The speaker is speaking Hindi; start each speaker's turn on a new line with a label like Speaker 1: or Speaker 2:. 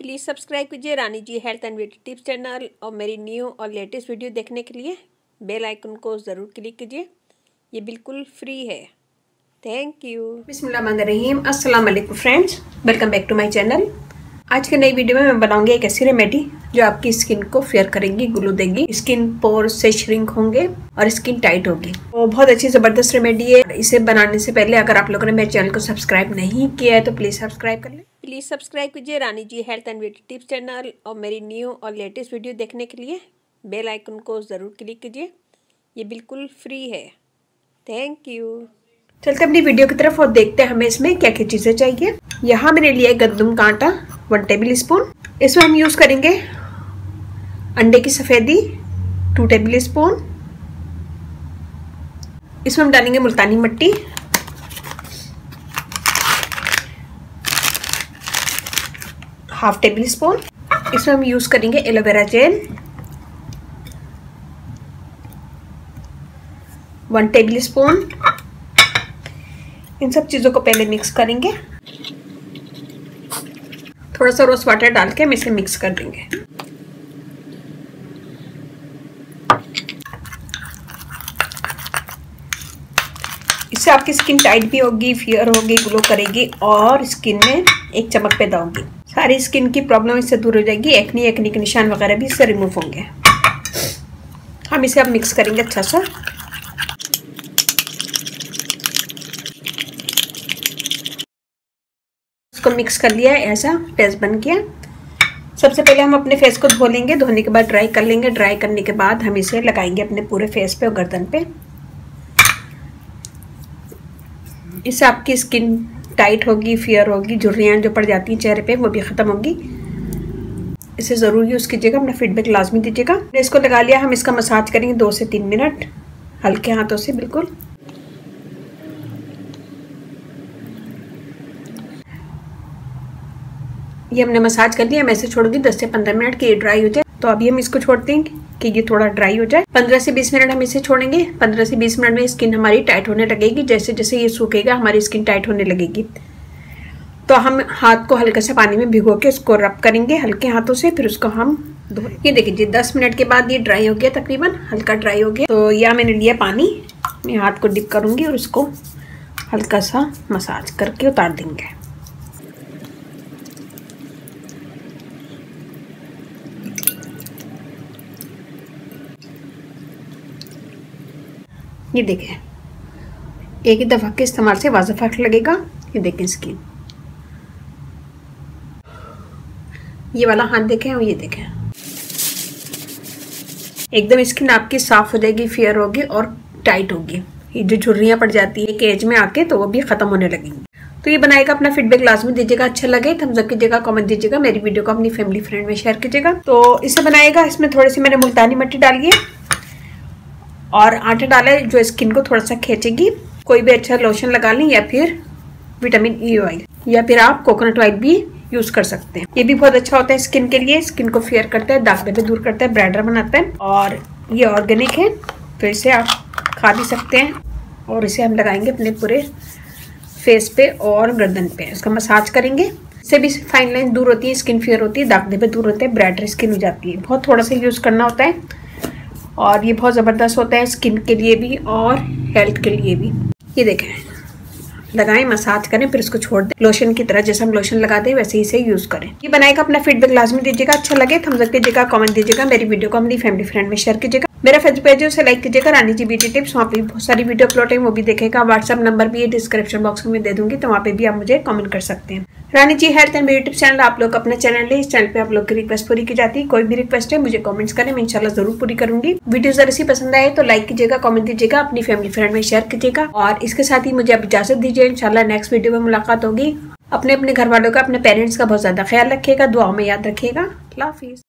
Speaker 1: प्लीज़ सब्सक्राइब कीजिए Rani ji health and beauty tips channel और मेरी न्यू और लेटेस्ट वीडियो देखने के लिए बेल आइकन को ज़रूर क्लिक कीजिए। ये बिल्कुल फ्री है। Thank you. बिस्मिल्लाहिर्रहमानिर्रहीम। अस्सलाम वालेकुम friends, welcome back to my channel. आज के नई वीडियो में मैं बनाऊंगी एक ऐसी रेमेडी जो आपकी स्किन को फेयर करेगी, ग्लो देगी, स्किन पोर से श्रिंक होंगे और स्किन टाइट होगी। तो बहुत अच्छी ज़बरदस्त रेमेडी है। इसे बनाने से पहले अगर आप लोगों ने मेरे चैनल को सब्सक्राइब नहीं किया है तो प्लीज़ सब्सक्राइब कर लें। प्लीज़ सब्सक्राइब कीजिए Rani ji health and beauty tips channel और मेरी न्यू और लेटेस्ट वीडियो देखने के लिए बेल आइकन को ज़रूर क्लिक कीजिए। ये बिल्कुल फ्री है। Thank you. चलते अपनी वीडियो की तरफ और देखते हैं हमें इसमें क्या क्या चीज़ें चाहिए। यहाँ मैंने लिया है गंदम का आटा 1 टेबल स्पून। इसमें हम यूज़ करेंगे अंडे की सफ़ेदी 2 टेबल स्पून। इसमें हम डालेंगे मुल्तानी मिट्टी, ½ टेबल स्पून। इसमें हम यूज़ करेंगे एलोवेरा जेल 1 टेबल स्पून। इन सब चीज़ों को पहले मिक्स करेंगे। थोड़ा सा रोज़ वाटर डाल के हम इसे मिक्स कर देंगे। इससे आपकी स्किन टाइट भी होगी, फेयर होगी, ग्लो करेगी और स्किन में एक चमक पैदा होगी। सारी स्किन की प्रॉब्लम इससे दूर हो जाएगी। एक्नी के निशान वगैरह भी इससे रिमूव होंगे। हम इसे अब मिक्स करेंगे अच्छा सा। इसको मिक्स कर लिया है, ऐसा पेस्ट बन गया। सबसे पहले हम अपने फेस को धो लेंगे। धोने के बाद ड्राई कर लेंगे। ड्राई करने के बाद हम इसे लगाएंगे अपने पूरे फेस पे और गर्दन पे। इससे आपकी स्किन टाइट होगी, फेयर होगी, झुर्रियाँ जो पड़ जाती हैं चेहरे पे वो भी ख़त्म होगी। इसे ज़रूर यूज़ कीजिएगा, अपना फीडबैक लाजमी दीजिएगा। इसको लगा लिया, हम इसका मसाज करेंगे 2 से 3 मिनट हल्के हाथों से बिल्कुल। ये हमने मसाज कर लिया। मैं इसे छोड़ूंगी 10 से 15 मिनट कि ये ड्राई हो जाए। तो अभी हम इसको छोड़ देंगे कि ये थोड़ा ड्राई हो जाए। 15 से 20 मिनट हम इसे छोड़ेंगे। 15 से 20 मिनट में स्किन हमारी टाइट होने लगेगी। जैसे जैसे ये सूखेगा हमारी स्किन टाइट होने लगेगी। तो हम हाथ को हल्का सा पानी में भिगो के उसको रब करेंगे हल्के हाथों से, फिर उसको हम धो। ये देखिए 10 मिनट के बाद ये ड्राई हो गया, तकरीबन हल्का ड्राई हो गया। तो यह मैंने लिया पानी, मैं हाथ को डिप करूँगी और उसको हल्का सा मसाज करके उतार देंगे। ये देखें, एक ही दफ़ा के इस्तेमाल से वाज़ेह फ़र्क लगेगा। ये देखें स्किन, ये वाला हाथ देखें और ये देखें, एकदम स्किन आपकी साफ हो जाएगी, फेयर होगी और टाइट होगी। ये जो झुर्रियाँ पड़ जाती है एक एज में आके तो वो भी ख़त्म होने लगेंगी। तो ये बनाएगा, अपना फीडबैक लाजमी दीजिएगा। अच्छा लगे थम्स अप कीजिएगा, कमेंट दीजिएगा, मेरी वीडियो को अपनी फैमिली फ्रेंड में शेयर कीजिएगा। तो इसे बनाएगा, इसमें थोड़ी सी मैंने मुल्तानी मिट्टी डाली है और आटा डाला है जो स्किन को थोड़ा सा खींचेगी। कोई भी अच्छा लोशन लगा लें या फिर विटामिन ई ऑयल या फिर आप कोकोनट ऑयल भी यूज़ कर सकते हैं। ये भी बहुत अच्छा होता है स्किन के लिए। स्किन को फेयर करता है, दाग धब्बे दूर करता है, ब्राइटर बनाता है और ये ऑर्गेनिक है तो इसे आप खा भी सकते हैं। और इसे हम लगाएंगे अपने पूरे फेस पे और गर्दन पे। इसका मसाज करेंगे, इससे भी फाइन लाइन दूर होती है, स्किन फेयर होती है, दाग धब्बे दूर होते हैं, ब्राइटर स्किन हो जाती है। बहुत थोड़ा सा यूज़ करना होता है और ये बहुत ज़बरदस्त होता है स्किन के लिए भी और हेल्थ के लिए भी। ये देखें, लगाएं, मसाज करें, फिर इसको छोड़ दें। लोशन की तरह जैसे हम लोशन लगाते हैं वैसे ही इसे यूज़ करें। ये बनाएगा, अपना फीडबैक लाजमी दीजिएगा। अच्छा लगे थम्स अप कीजिएगा, कमेंट दीजिएगा, मेरी वीडियो को अपनी फैमिली फ्रेंड में शेयर कीजिएगा। मेरा फेसबुक पेज है उसे लाइक कीजिएगा, रानी जी ब्यूटी टिप्स। वहाँ पे बहुत सारी वीडियो अपलोड है, वो भी देखेगा। व्हाट्सअप नंबर भी डिस्क्रिप्शन बॉक्स में दे दूंगी, तो वहाँ पे भी आप मुझे कमेंट कर सकते हैं। Rani ji health and beauty tips channel आप लोग अपना चैनल है, इस चैनल पे आप लोग की रिक्वेस्ट पूरी की जाती है। कोई भी रिक्वेस्ट है मुझे कमेंट्स करें, मैं इंशाल्लाह जरूर पूरी करूंगी। वीडियो जरा सी पसंद आए तो लाइक कीजिएगा, कमेंट दीजिएगा, अपनी फैमिली फ्रेंड में शेयर कीजिएगा। और इसके साथ ही मुझे अब इजाजत दीजिए, इंशाल्लाह नेक्स्ट वीडियो में मुलाकात होगी। अपने घर वालों का, अपने पेरेंट्स का बहुत ज्यादा ख्याल रखिएगा, दुआओं में याद रखिएगा। अल्लाह हाफिज़।